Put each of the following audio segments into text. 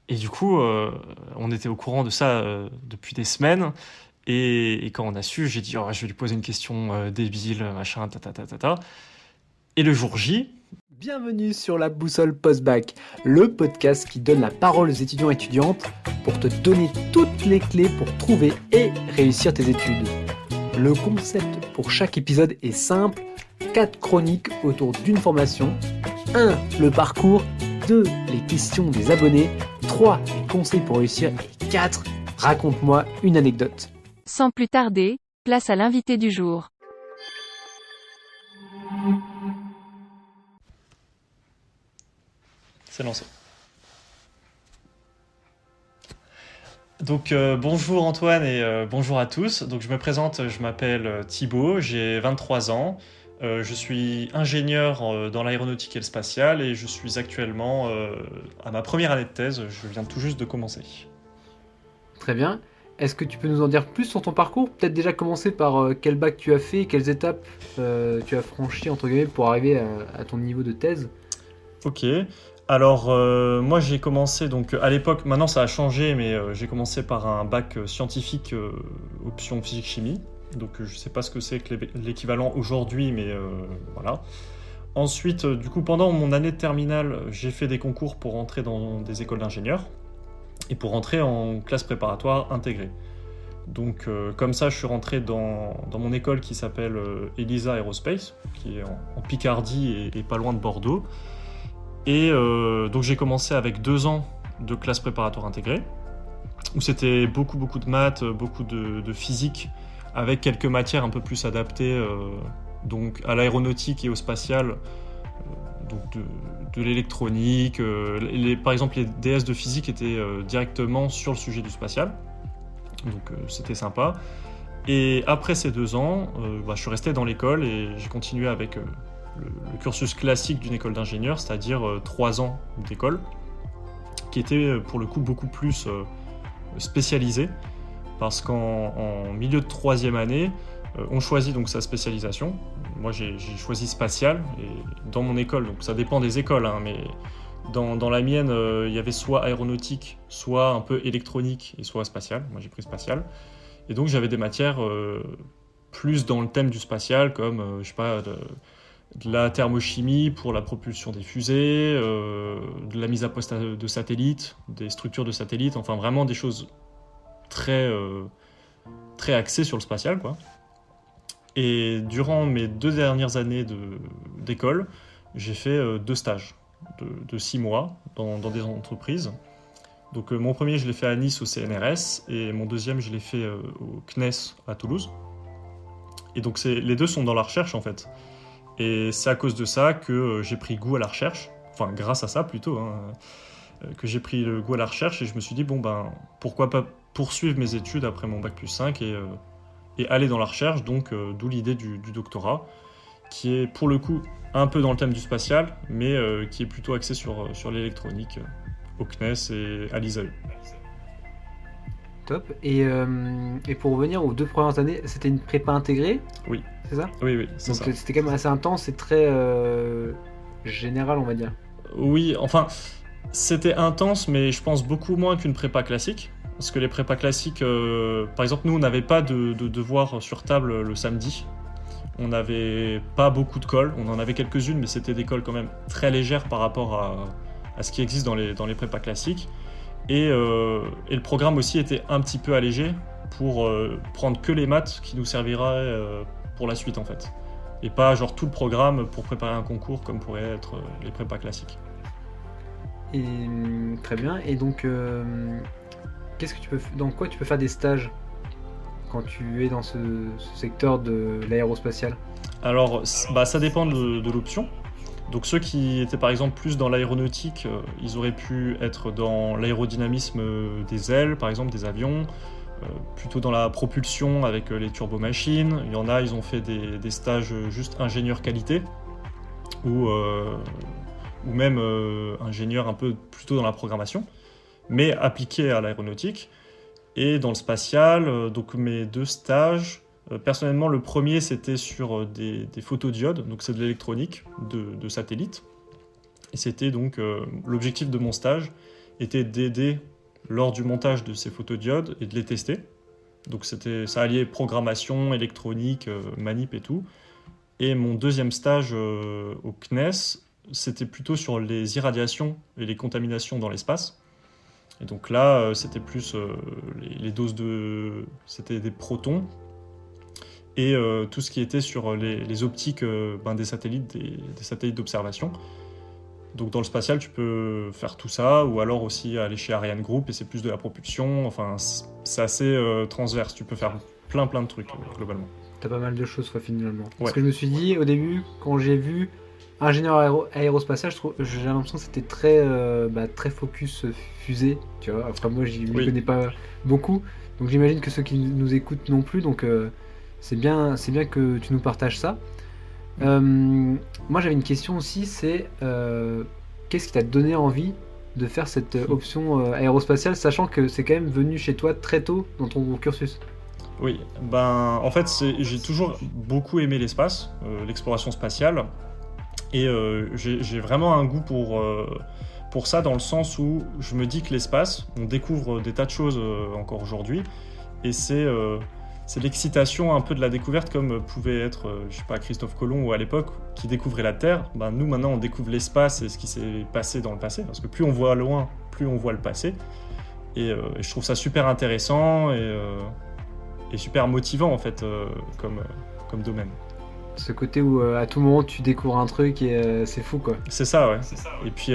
Et du coup, on était au courant de ça depuis des semaines. Et quand on a su, j'ai dit, oh, je vais lui poser une question débile, machin, ta ta ta ta ta. Et le jour J, Bienvenue sur la boussole post-bac, le podcast qui donne la parole aux étudiants et étudiantes pour te donner toutes les clés pour trouver et réussir tes études. Le concept pour chaque épisode est simple, 4 chroniques autour d'une formation, 1. Le parcours, 2. Les questions des abonnés, 3. Les conseils pour réussir et 4. Raconte-moi une anecdote. Sans plus tarder, place à l'invité du jour. c'est lancé. Donc bonjour Antoine et bonjour à tous. Donc je me présente, je m'appelle Thibaut, j'ai 23 ans. Je suis ingénieur dans l'aéronautique et le spatial et je suis actuellement à ma première année de thèse. Je viens tout juste de commencer. Très bien. Est-ce que tu peux nous en dire plus sur ton parcours? Peut-être déjà commencer par quel bac tu as fait, quelles étapes tu as franchi entre guillemets pour arriver à ton niveau de thèse. Ok. Alors moi j'ai commencé donc à l'époque, maintenant ça a changé, mais j'ai commencé par un bac scientifique option physique-chimie. Donc je sais pas ce que c'est que l'équivalent aujourd'hui, mais voilà. Ensuite, du coup, pendant mon année de terminale, j'ai fait des concours pour entrer dans des écoles d'ingénieurs et pour entrer en classe préparatoire intégrée. Donc comme ça, je suis rentré dans mon école qui s'appelle Elisa Aerospace, qui est en Picardie et pas loin de Bordeaux. Et donc j'ai commencé avec 2 ans de classe préparatoire intégrée, où c'était beaucoup de maths, beaucoup de physique, avec quelques matières un peu plus adaptées donc à l'aéronautique et au spatial, donc de l'électronique. Par exemple, les DS de physique étaient directement sur le sujet du spatial, donc c'était sympa. Et après ces 2 ans, je suis resté dans l'école et j'ai continué avec le cursus classique d'une école d'ingénieur, c'est-à-dire 3 ans d'école, qui était pour le coup beaucoup plus spécialisé, parce qu'en milieu de troisième année, on choisit donc sa spécialisation. Moi j'ai choisi spatial, et dans mon école, donc ça dépend des écoles, hein, mais dans la mienne, il y avait soit aéronautique, soit un peu électronique, et soit spatial. Moi j'ai pris spatial. Et donc j'avais des matières plus dans le thème du spatial, comme, je sais pas, de la thermochimie pour la propulsion des fusées, de la mise à poste de satellites, des structures de satellites, enfin vraiment des choses très, très axées sur le spatial, quoi. Et durant mes 2 dernières années d'école, j'ai fait 2 stages de 6 mois dans des entreprises. Donc mon premier, je l'ai fait à Nice au CNRS, et mon deuxième, je l'ai fait au CNES à Toulouse. Et donc les deux sont dans la recherche en fait. Et c'est à cause de ça que j'ai pris goût à la recherche, enfin grâce à ça plutôt, hein, que j'ai pris le goût à la recherche, et je me suis dit, bon ben, pourquoi pas poursuivre mes études après mon bac plus 5 et aller dans la recherche, donc d'où l'idée du doctorat, qui est pour le coup un peu dans le thème du spatial, mais qui est plutôt axé sur l'électronique au CNES et à l'ISAE. Top. Et pour revenir aux 2 premières années, c'était une prépa intégrée, Oui, c'est ça? oui, c'est Donc ça. c'était quand même assez intense et très général, on va dire. Oui, enfin, c'était intense, mais je pense beaucoup moins qu'une prépa classique. Parce que les prépas classiques, par exemple, nous, on n'avait pas de devoirs sur table le samedi. On n'avait pas beaucoup de colle. On en avait quelques-unes, mais c'était des colles quand même très légères par rapport à ce qui existe dans les prépas classiques. Et le programme aussi était un petit peu allégé pour prendre que les maths qui nous serviraient pour la suite, en fait. Et pas genre tout le programme pour préparer un concours comme pourraient être les prépas classiques. Et très bien. Et donc, dans quoi tu peux faire des stages quand tu es dans ce secteur de l'aérospatial? Alors, ça dépend de l'option. Donc ceux qui étaient par exemple plus dans l'aéronautique, ils auraient pu être dans l'aérodynamisme des ailes, par exemple des avions, plutôt dans la propulsion avec les turbomachines. Il y en a, ils ont fait des stages juste ingénieur qualité, ou même ingénieur un peu plutôt dans la programmation, mais appliqué à l'aéronautique. Et dans le spatial, donc mes 2 stages, personnellement le premier c'était sur des photodiodes, donc c'est de l'électronique de satellites. Et c'était donc l'objectif de mon stage était d'aider lors du montage de ces photodiodes et de les tester. Donc ça alliait programmation, électronique, manip et tout. Et mon deuxième stage au CNES, c'était plutôt sur les irradiations et les contaminations dans l'espace. Et donc là, c'était plus les doses c'était des protons et tout ce qui était sur les optiques des satellites, des satellites d'observation. Donc dans le spatial, tu peux faire tout ça, ou alors aussi aller chez Ariane Group, et c'est plus de la propulsion. Enfin, c'est assez transverse, tu peux faire plein de trucs, globalement. T'as pas mal de choses, quoi, finalement. Ouais. Parce que je me suis dit, au début, quand j'ai vu ingénieur aérospatial, j'ai l'impression que c'était très focus fusée, tu vois. Après, moi, je ne connais pas beaucoup, donc j'imagine que ceux qui nous écoutent non plus, donc c'est bien que tu nous partages ça. Moi, j'avais une question aussi, c'est qu'est-ce qui t'a donné envie de faire cette option aérospatiale, sachant que c'est quand même venu chez toi très tôt dans ton cursus? Oui, en fait, j'ai toujours beaucoup aimé l'espace, l'exploration spatiale, et j'ai vraiment un goût pour ça, dans le sens où je me dis que l'espace, on découvre des tas de choses encore aujourd'hui, et c'est l'excitation un peu de la découverte, comme pouvait être, je sais pas, Christophe Colomb ou à l'époque, qui découvrait la Terre. Nous, maintenant, on découvre l'espace et ce qui s'est passé dans le passé, parce que plus on voit loin, plus on voit le passé, et je trouve ça super intéressant et super motivant, en fait, comme domaine. Ce côté où à tout moment tu découvres un truc et c'est fou, quoi. C'est ça, ouais. Et puis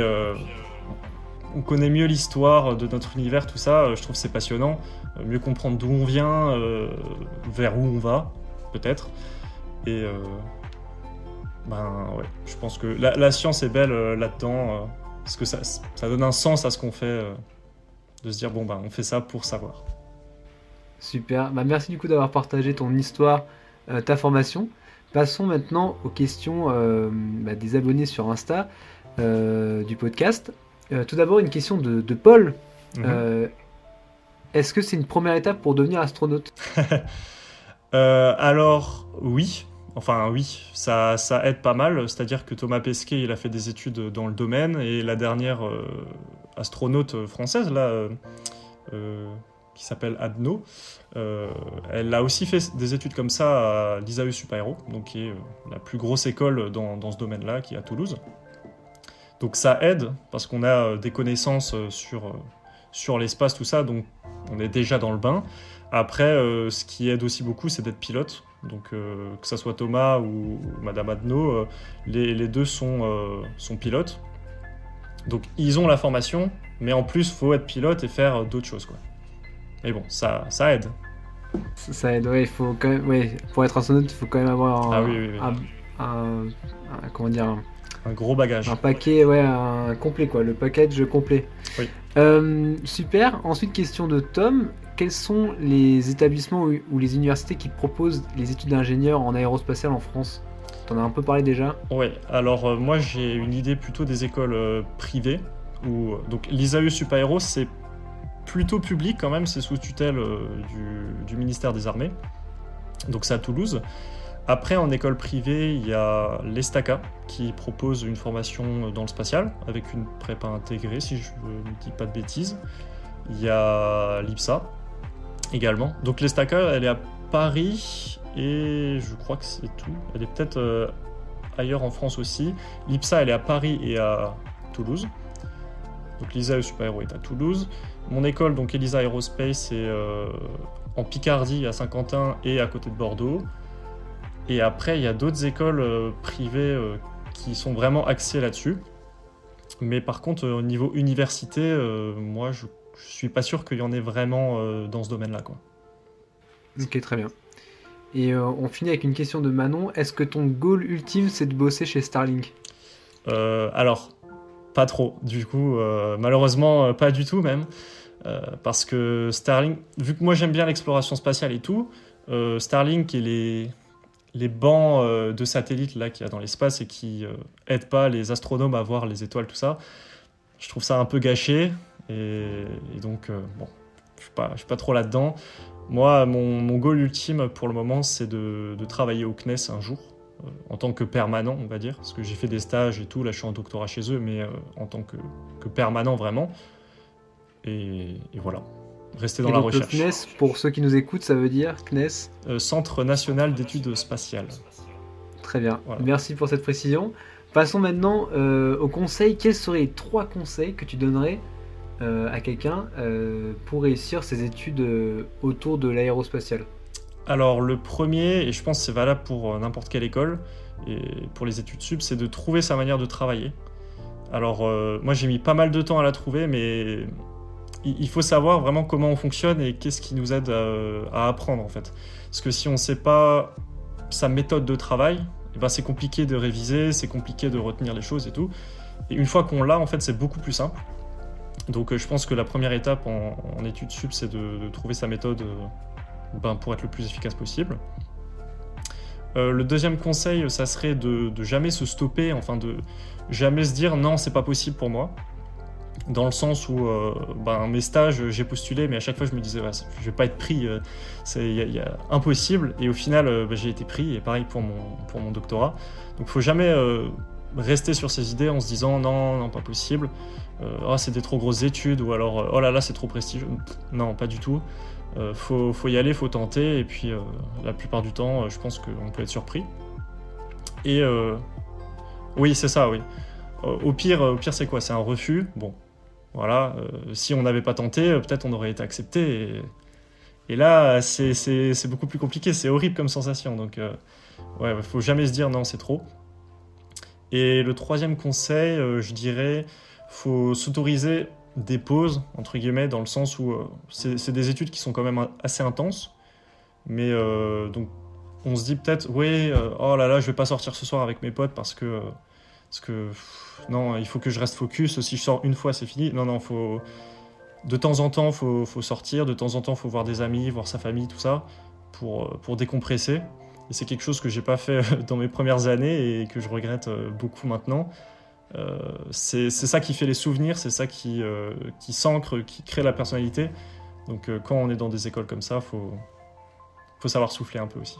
on connaît mieux l'histoire de notre univers, tout ça, je trouve que c'est passionnant. Mieux comprendre d'où on vient, vers où on va, peut-être. Et ouais, je pense que la science est belle là-dedans, parce que ça donne un sens à ce qu'on fait, de se dire, on fait ça pour savoir. Super, merci du coup d'avoir partagé ton histoire, ta formation. Passons maintenant aux questions des abonnés sur Insta du podcast. Tout d'abord, une question de Paul. Est-ce que c'est une première étape pour devenir astronaute? Alors, oui. Enfin, oui, ça aide pas mal. C'est-à-dire que Thomas Pesquet, il a fait des études dans le domaine, et la dernière astronaute française, là, qui s'appelle Adno, elle a aussi fait des études comme ça à l'ISAE Supaéro, donc qui est la plus grosse école dans ce domaine-là, qui est à Toulouse. Donc ça aide, parce qu'on a des connaissances sur l'espace, tout ça, donc on est déjà dans le bain. Après, ce qui aide aussi beaucoup, c'est d'être pilote. Donc que ça soit Thomas ou Madame Adno, les deux sont pilotes. Donc ils ont la formation, mais en plus, il faut être pilote et faire d'autres choses, quoi. Mais bon, ça aide. Ça aide, ouais, il faut quand même, pour être astronaute, il faut quand même avoir un gros bagage. Un paquet, un complet, quoi, le package complet. Oui. Super. Ensuite, question de Tom. Quels sont les établissements ou les universités qui proposent les études d'ingénieur en aérospatial en France? T'en as un peu parlé déjà. Oui, alors moi j'ai une idée plutôt des écoles privées. Donc l'ISAE Supaéro, c'est plutôt public quand même, c'est sous tutelle du ministère des Armées. Donc c'est à Toulouse. Après, en école privée, il y a l'ESTACA qui propose une formation dans le spatial avec une prépa intégrée, si je ne dis pas de bêtises. Il y a l'IPSA également. Donc l'ESTACA, elle est à Paris et je crois que c'est tout. Elle est peut-être ailleurs en France aussi. L'IPSA, elle est à Paris et à Toulouse. Donc l'ISAE Supaéro est à Toulouse. Mon école, donc Elisa Aerospace, c'est en Picardie, à Saint-Quentin et à côté de Bordeaux. Et après, il y a d'autres écoles privées qui sont vraiment axées là-dessus. Mais par contre, au niveau université, moi, je suis pas sûr qu'il y en ait vraiment dans ce domaine-là, quoi. Ok, très bien. Et on finit avec une question de Manon. Est-ce que ton goal ultime, c'est de bosser chez Starlink? Alors, pas trop. Du coup, malheureusement, pas du tout même. Parce que Starlink, vu que moi j'aime bien l'exploration spatiale et tout, Starlink et les bancs de satellites là qu'il y a dans l'espace et qui aident pas les astronomes à voir les étoiles, tout ça, je trouve ça un peu gâché. Et donc, je suis pas trop là-dedans. Moi, mon goal ultime pour le moment, c'est de travailler au CNES un jour, en tant que permanent, on va dire, parce que j'ai fait des stages et tout, là je suis en doctorat chez eux, mais en tant que permanent vraiment. et voilà. Rester dans Et la donc le recherche. CNES, pour ceux qui nous écoutent, ça veut dire CNES. Centre national d'études spatiales. Très bien, Voilà. merci pour cette précision. Passons maintenant aux conseils. Quels seraient les 3 conseils que tu donnerais à quelqu'un pour réussir ses études autour de l'aérospatiale? Alors le premier, et je pense que c'est valable pour n'importe quelle école, et pour les études sup, c'est de trouver sa manière de travailler. Alors moi j'ai mis pas mal de temps à la trouver, mais il faut savoir vraiment comment on fonctionne et qu'est-ce qui nous aide à apprendre en fait. Parce que si on ne sait pas sa méthode de travail, eh ben, c'est compliqué de réviser, c'est compliqué de retenir les choses et tout. Et une fois qu'on l'a, en fait, c'est beaucoup plus simple. Donc je pense que la première étape en études sup, c'est de trouver sa méthode pour être le plus efficace possible. Le deuxième conseil, ça serait de jamais se stopper, enfin de jamais se dire non, c'est pas possible pour moi. Dans le sens où mes stages, j'ai postulé, mais à chaque fois je me disais je vais pas être pris, c'est impossible. Et au final, j'ai été pris, et pareil pour mon doctorat. Donc il faut jamais rester sur ses idées en se disant non, pas possible. C'est des trop grosses études, ou alors oh là là, c'est trop prestigieux. Non, pas du tout. Faut y aller, faut tenter, et puis la plupart du temps, je pense qu'on peut être surpris. Et oui, c'est ça, oui. Au pire, c'est quoi? C'est un refus. Bon, voilà. Si on n'avait pas tenté, peut-être on aurait été accepté. Et là, c'est beaucoup plus compliqué. C'est horrible comme sensation. Donc, faut jamais se dire non, c'est trop. Et le troisième conseil, je dirais, faut s'autoriser des pauses, entre guillemets, dans le sens où c'est des études qui sont quand même assez intenses. Mais donc, on se dit peut-être, oh là là, je vais pas sortir ce soir avec mes potes parce que non, il faut que je reste focus. Si je sors une fois, c'est fini. Non, de temps en temps, faut sortir. De temps en temps, faut voir des amis, voir sa famille, tout ça, pour décompresser. Et c'est quelque chose que j'ai pas fait dans mes premières années et que je regrette beaucoup maintenant. C'est ça qui fait les souvenirs, c'est ça qui s'ancre, qui crée la personnalité. Donc quand on est dans des écoles comme ça, faut savoir souffler un peu aussi.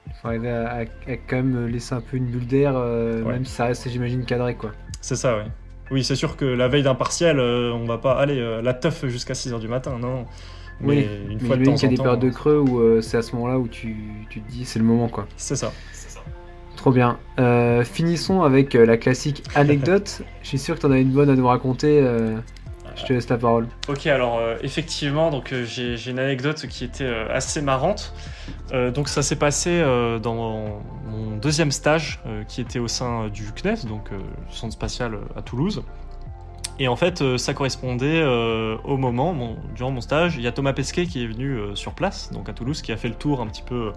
Il faut arriver à quand même laisser un peu une bulle d'air, même si ça reste, j'imagine, cadré, quoi. C'est ça, oui. Oui, c'est sûr que la veille d'un partiel, on va pas aller la teuf jusqu'à 6h du matin, non. Mais une fois de temps en temps... qu'il y a des périodes de creux où c'est à ce moment-là où tu te dis c'est le moment, quoi. C'est ça. Trop bien. Finissons avec la classique anecdote. Je suis sûr que tu en as une bonne à nous raconter. Je te laisse la parole. Ok, alors effectivement, donc j'ai une anecdote qui était assez marrante. Donc ça s'est passé dans mon deuxième stage qui était au sein du CNES, donc centre spatial à Toulouse. Et en fait, ça correspondait au moment, durant mon stage, il y a Thomas Pesquet qui est venu sur place, donc à Toulouse, qui a fait le tour un petit peu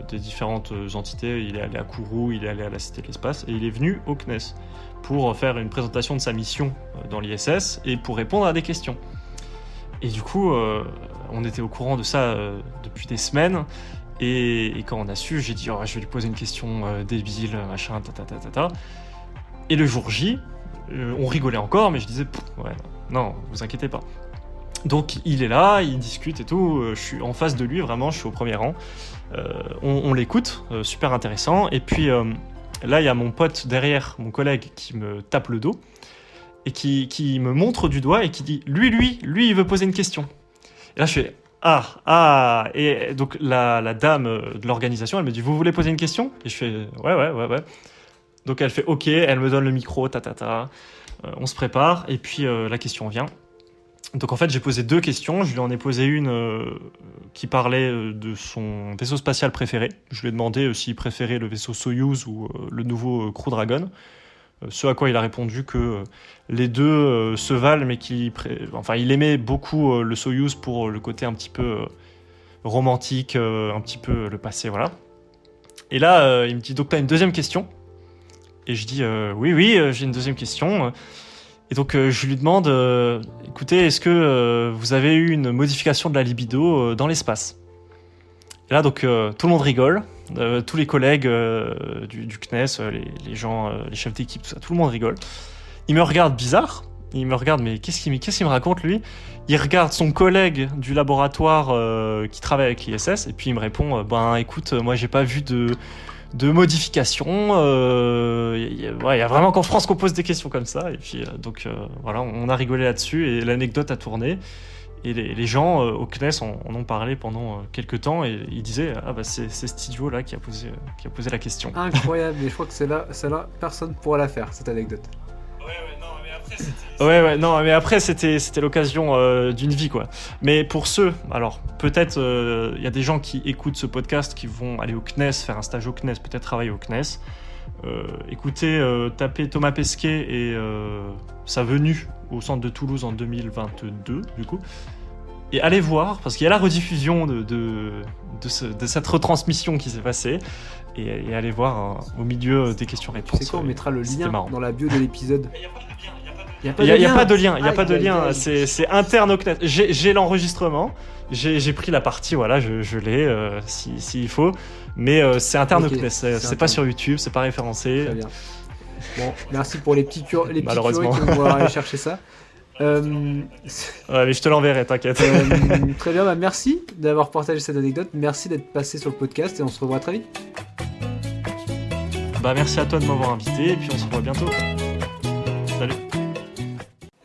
des différentes entités. Il est allé à Kourou, il est allé à la Cité de l'Espace, et il est venu au CNES pour faire une présentation de sa mission dans l'ISS et pour répondre à des questions. Et du coup, on était au courant de ça depuis des semaines, et quand on a su, j'ai dit je vais lui poser une question débile, machin, ta. Et le jour J, on rigolait encore, mais je disais non, vous inquiétez pas. Donc il est là, il discute et tout, je suis en face de lui, vraiment, je suis au premier rang. On l'écoute, super intéressant. Et puis là, il y a mon pote derrière, mon collègue, qui me tape le dos et qui me montre du doigt et qui dit lui, il veut poser une question. Et là, je fais et donc la dame de l'organisation, elle me dit vous voulez poser une question? Et je fais ouais. Donc elle fait ok, elle me donne le micro, on se prépare et puis la question vient. Donc en fait, j'ai posé 2 questions. Je lui en ai posé une qui parlait de son vaisseau spatial préféré. Je lui ai demandé s'il préférait le vaisseau Soyouz ou le nouveau Crew Dragon. Ce à quoi il a répondu que les deux se valent, mais il aimait beaucoup le Soyouz pour le côté un petit peu romantique, un petit peu le passé, voilà. Et là, il me dit, donc t'as une deuxième question? Et je dis, oui, j'ai une deuxième question. Et donc je lui demande, écoutez, est-ce que vous avez eu une modification de la libido dans l'espace? Et là, donc tout le monde rigole, tous les collègues du CNES, les gens, les chefs d'équipe, tout le monde rigole. Il me regarde bizarre, il me regarde, mais qu'est-ce qu'il me raconte lui? Il regarde son collègue du laboratoire qui travaille avec l'ISS, et puis il me répond, écoute, moi j'ai pas vu de de modifications. Il y a vraiment qu'en France qu'on pose des questions comme ça. Et puis, voilà, on a rigolé là-dessus et l'anecdote a tourné. Et les gens au CNES en ont parlé pendant quelques temps et ils disaient c'est cet idiot-là qui a posé la question. Incroyable, mais je crois que celle-là, personne ne pourra la faire, cette anecdote. Mais après c'était l'occasion d'une vie, quoi. Mais pour ceux, alors peut-être il y a des gens qui écoutent ce podcast qui vont aller au CNES, faire un stage au CNES, peut-être travailler au CNES. Écoutez, tapez Thomas Pesquet et sa venue au centre de Toulouse en 2022 du coup. Et allez voir, parce qu'il y a la rediffusion de cette retransmission qui s'est passée. Et allez voir au milieu des questions-réponses. Tu sais quoi, on mettra le lien dans la bio de l'épisode. Il n'y a pas de lien, c'est interne au CNES. J'ai l'enregistrement, j'ai pris la partie, voilà, je l'ai s'il faut, mais c'est interne au CNES, c'est pas sur YouTube, c'est pas référencé. Très bien. Bon, merci pour les petits curieux qui vont aller chercher ça. Ouais, mais je te l'enverrai, t'inquiète. Très bien, merci d'avoir partagé cette anecdote, merci d'être passé sur le podcast et on se revoit très vite. Merci à toi de m'avoir invité et puis on se revoit bientôt. Salut.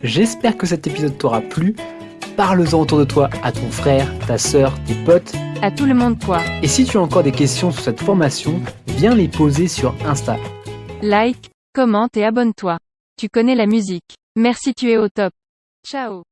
J'espère que cet épisode t'aura plu. Parle-en autour de toi à ton frère, ta sœur, tes potes. À tout le monde, quoi. Et si tu as encore des questions sur cette formation, viens les poser sur Insta. Like, commente et abonne-toi. Tu connais la musique. Merci, tu es au top. Ciao.